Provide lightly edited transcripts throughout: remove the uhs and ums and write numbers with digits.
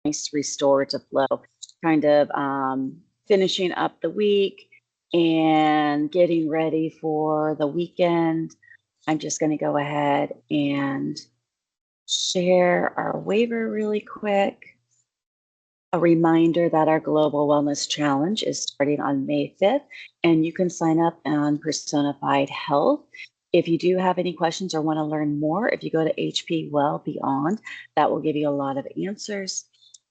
nice restorative flow, kind of finishing up the week and getting ready for the weekend. I'm just going to go ahead and share our waiver really quick. A reminder that our Global Wellness Challenge is starting on May 5th, and you can sign up on Personified Health. If you do have any questions or want to learn more, if you go to HP Well Beyond, that will give you a lot of answers.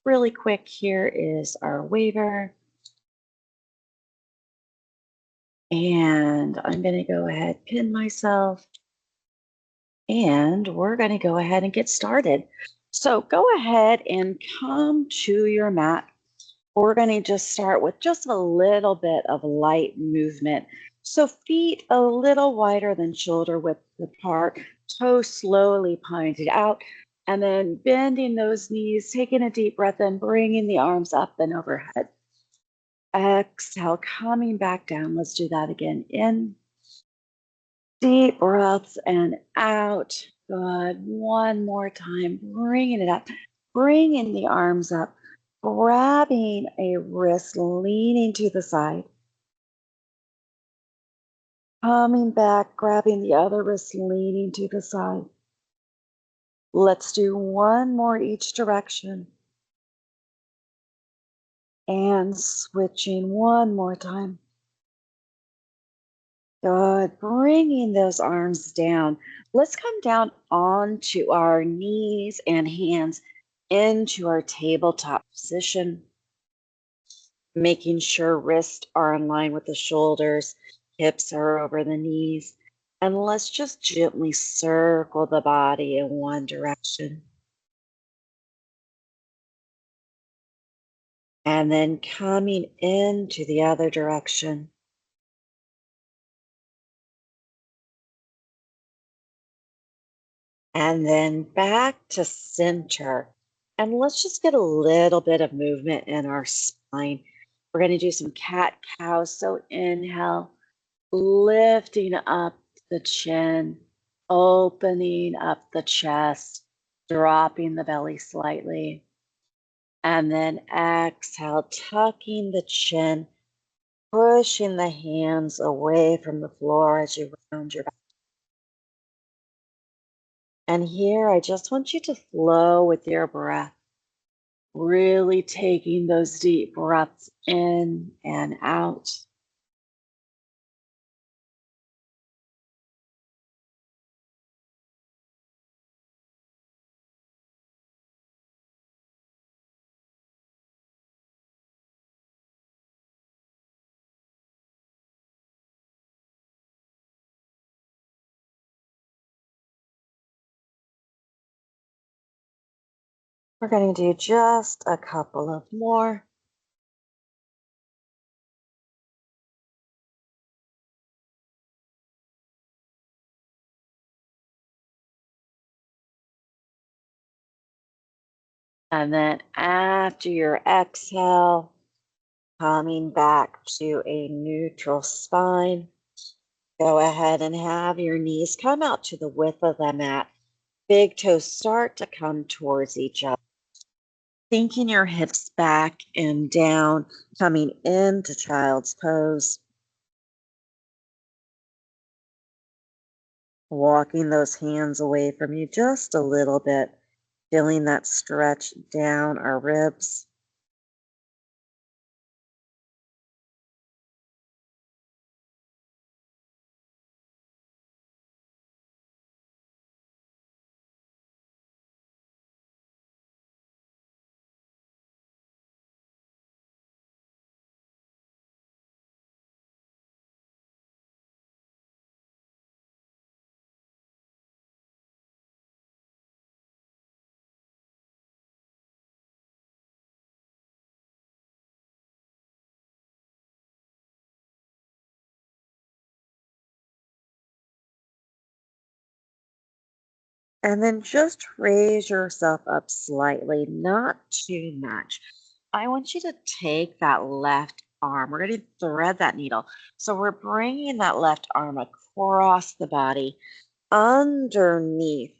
Really quick, here is our waiver. And I'm going to go ahead, pin myself, and we're going to go ahead and get started. So go ahead and come to your mat. We're going to just start with just a little bit of light movement. So feet a little wider than shoulder width apart, toes slowly pointed out, and then bending those knees, taking a deep breath in, bringing the arms up and overhead. Exhale, coming back down. Let's do that again. In, deep breaths and out. Good. One more time. Bringing it up, bringing the arms up, grabbing a wrist, leaning to the side. Coming back, grabbing the other wrist, leaning to the side. Let's do one more each direction. And switching one more time. Good. Bringing those arms down. Let's come down onto our knees and hands into our tabletop position. Making sure wrists are in line with the shoulders, hips are over the knees. And let's just gently circle the body in one direction. And then coming into the other direction. And then back to center. And let's just get a little bit of movement in our spine. We're going to do some cat-cow. So inhale, lifting up the chin, opening up the chest, dropping the belly slightly. And then exhale, tucking the chin, pushing the hands away from the floor as you round your back. And here, I just want you to flow with your breath, really taking those deep breaths in and out. We're going to do just a couple of more. And then after your exhale, coming back to a neutral spine, go ahead and have your knees come out to the width of the mat. Big toes start to come towards each other. Sinking your hips back and down, coming into child's pose. Walking those hands away from you just a little bit, feeling that stretch down our ribs. And then just raise yourself up slightly, not too much. I want you to take that left arm. We're going to thread that needle. So we're bringing that left arm across the body, underneath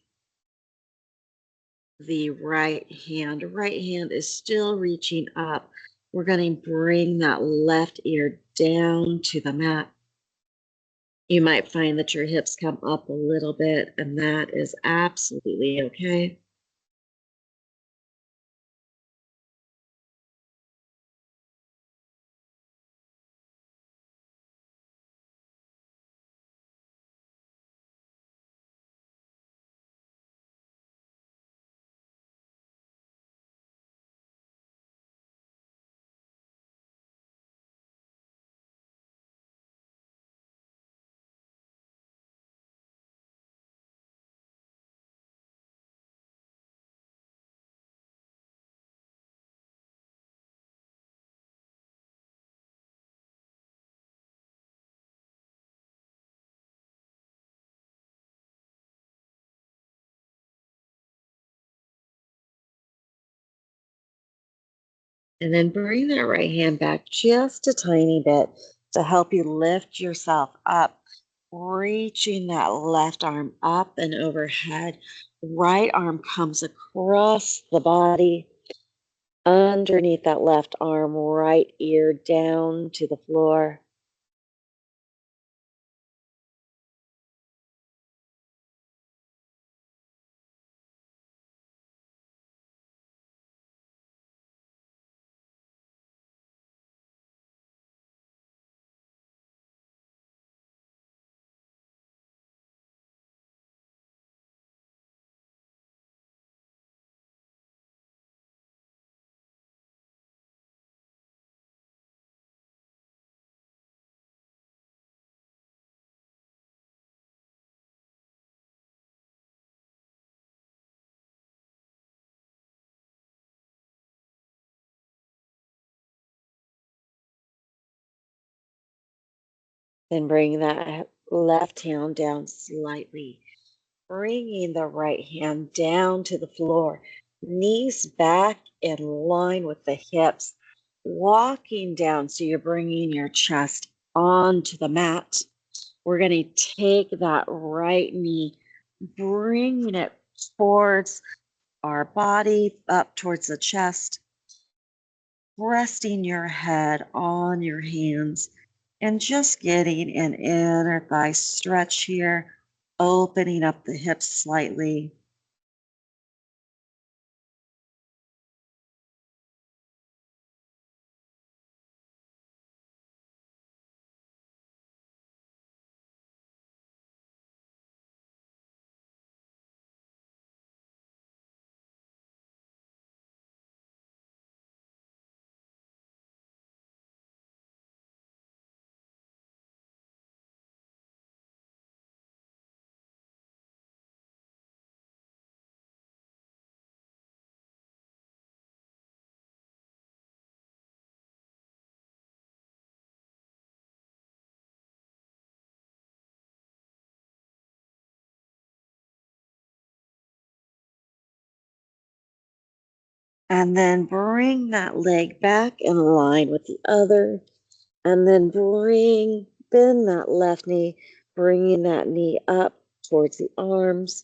the right hand. Right hand is still reaching up. We're going to bring that left ear down to the mat. You might find that your hips come up a little bit, and that is absolutely okay. And then bring that right hand back just a tiny bit to help you lift yourself up, reaching that left arm up and overhead. Right arm comes across the body, underneath that left arm, right ear down to the floor. Then bring that left hand down slightly, bringing the right hand down to the floor, knees back in line with the hips, walking down so you're bringing your chest onto the mat. We're going to take that right knee, bringing it towards our body, up towards the chest, resting your head on your hands and just getting an inner thigh stretch here, opening up the hips slightly. And then bring that leg back in line with the other. And then bend that left knee, bringing that knee up towards the arms,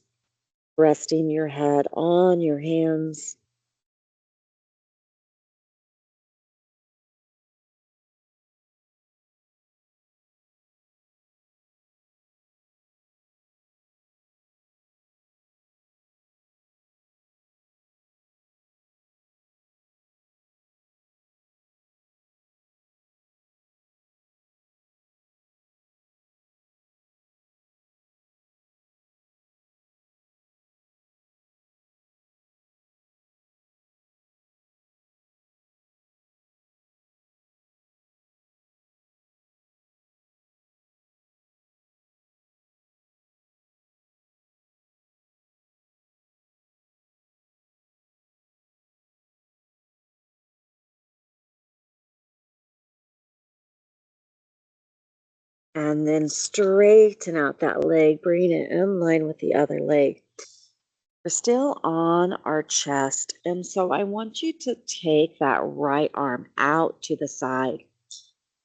resting your head on your hands. And then straighten out that leg, bring it in line with the other leg. We're still on our chest. And so I want you to take that right arm out to the side.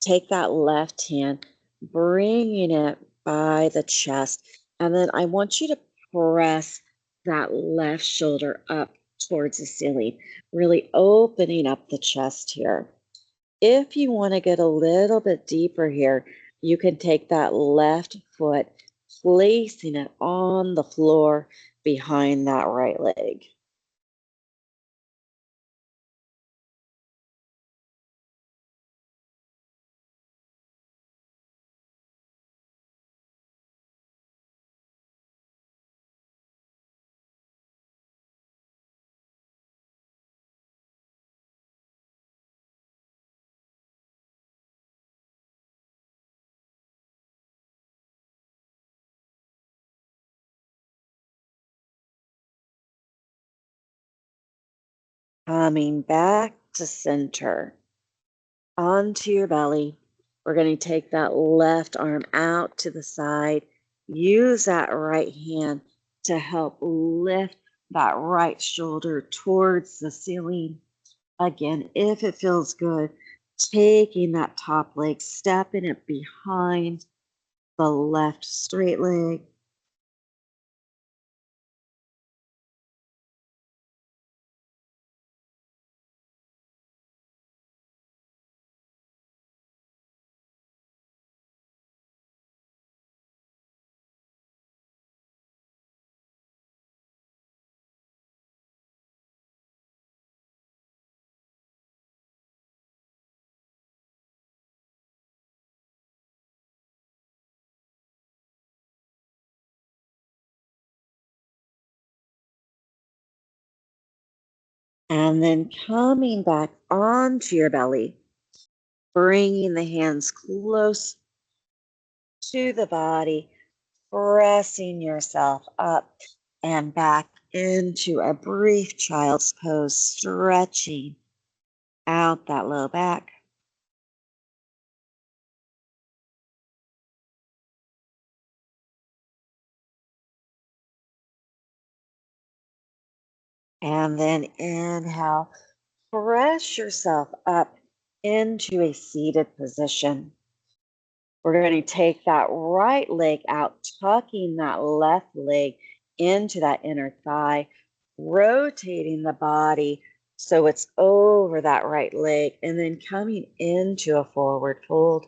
Take that left hand, bringing it by the chest. And then I want you to press that left shoulder up towards the ceiling, really opening up the chest here. If you want to get a little bit deeper here, you can take that left foot, placing it on the floor behind that right leg. Coming back to center, onto your belly. We're going to take that left arm out to the side. Use that right hand to help lift that right shoulder towards the ceiling. Again, if it feels good, taking that top leg, stepping it behind the left straight leg. And then coming back onto your belly, bringing the hands close to the body, pressing yourself up and back into a brief child's pose, stretching out that low back. And then inhale, press yourself up into a seated position. We're going to take that right leg out, tucking that left leg into that inner thigh, rotating the body so it's over that right leg, and then coming into a forward fold.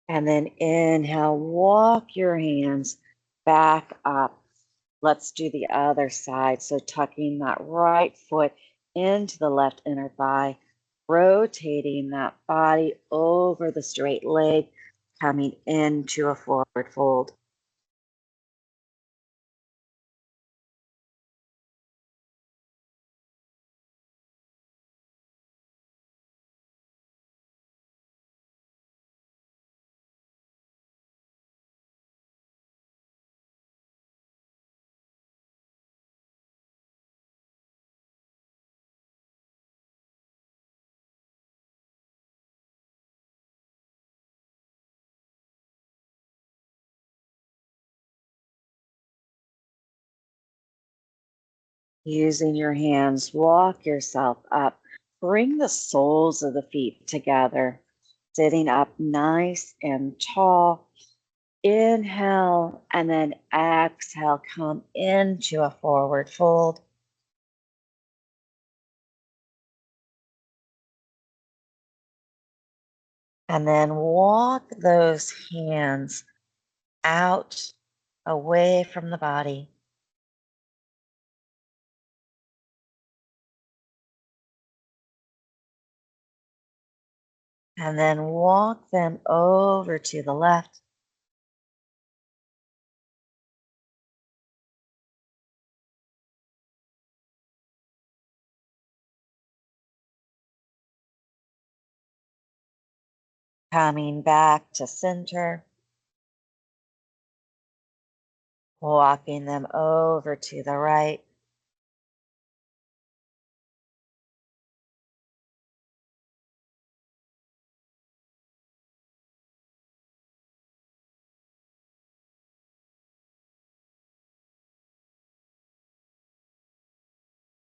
And then inhale, walk your hands back up. Let's do the other side. So tucking that right foot into the left inner thigh, rotating that body over the straight leg, coming into a forward fold. Using your hands, walk yourself up. Bring the soles of the feet together, sitting up nice and tall. Inhale and then exhale, come into a forward fold. And then walk those hands out away from the body. And then walk them over to the left. Coming back to center. Walking them over to the right.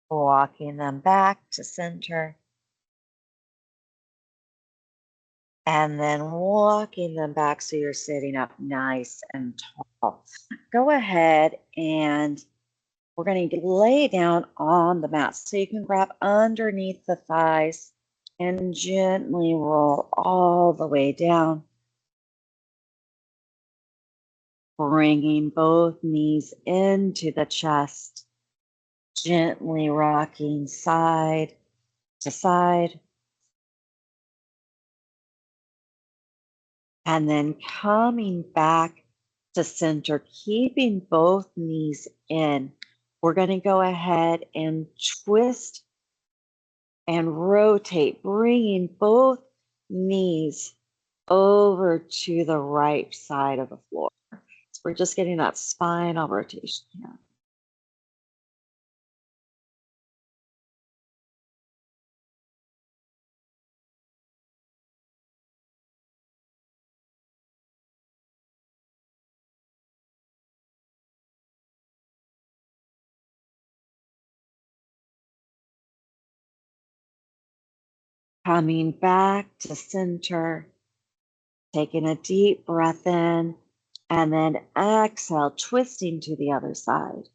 walking them back to center, and then walking them back so you're sitting up nice and tall. Go ahead and we're going to lay down on the mat so you can grab underneath the thighs and gently roll all the way down, bringing both knees into the chest, gently rocking side to side, and then coming back to center, keeping both knees in. We're going to go ahead and twist and rotate, bringing both knees over to the right side of the floor. So we're just getting that spinal rotation here. Coming back to center, taking a deep breath in, and then exhale, twisting to the other side.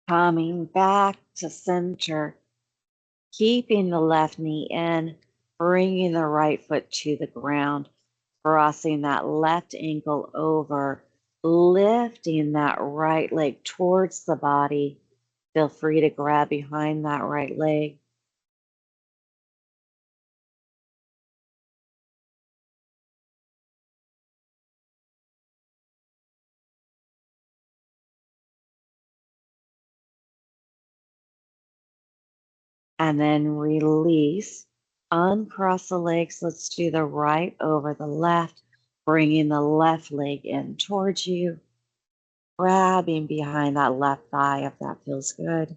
Coming back to center, keeping the left knee in, bringing the right foot to the ground, crossing that left ankle over, lifting that right leg towards the body. Feel free to grab behind that right leg. And then release. Uncross the legs. Let's do the right over the left, bringing the left leg in towards you, grabbing behind that left thigh if that feels good.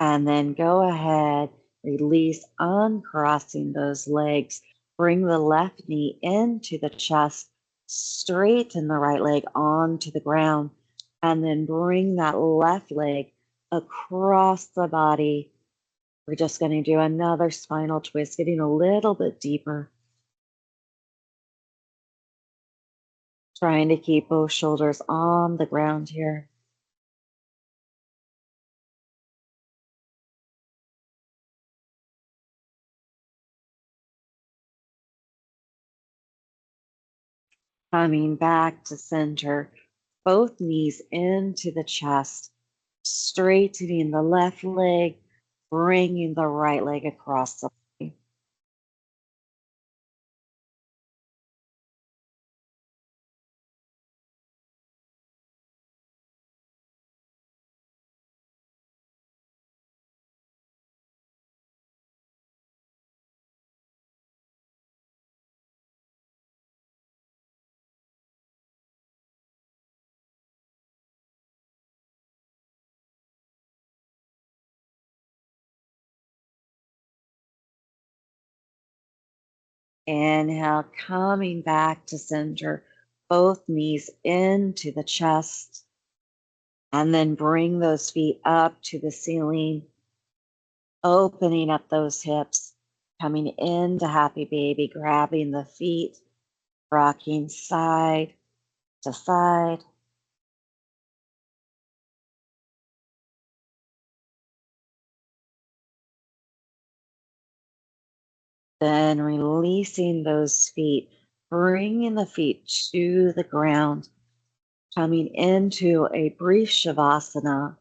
And then go ahead, release, uncrossing those legs. Bring the left knee into the chest, straighten the right leg onto the ground, and then bring that left leg across the body. We're just going to do another spinal twist, getting a little bit deeper. Trying to keep both shoulders on the ground here. Coming back to center, both knees into the chest, straightening the left leg, bringing the right leg across the body. Inhale, coming back to center, both knees into the chest, and then bring those feet up to the ceiling, opening up those hips, coming into happy baby, grabbing the feet, rocking side to side. Then releasing those feet, bringing the feet to the ground, coming into a brief Shavasana.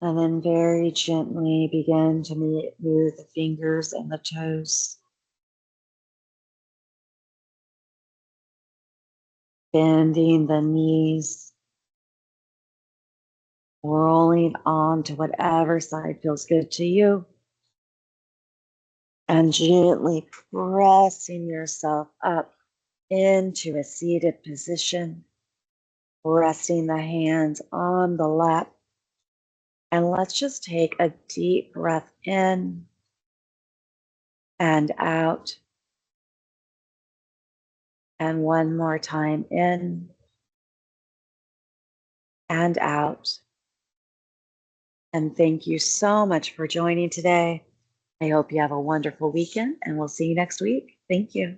And then very gently begin to move the fingers and the toes. Bending the knees. Rolling on to whatever side feels good to you. And gently pressing yourself up into a seated position. Resting the hands on the lap. And let's just take a deep breath in and out. And one more time in and out. And thank you so much for joining today. I hope you have a wonderful weekend, and we'll see you next week. Thank you.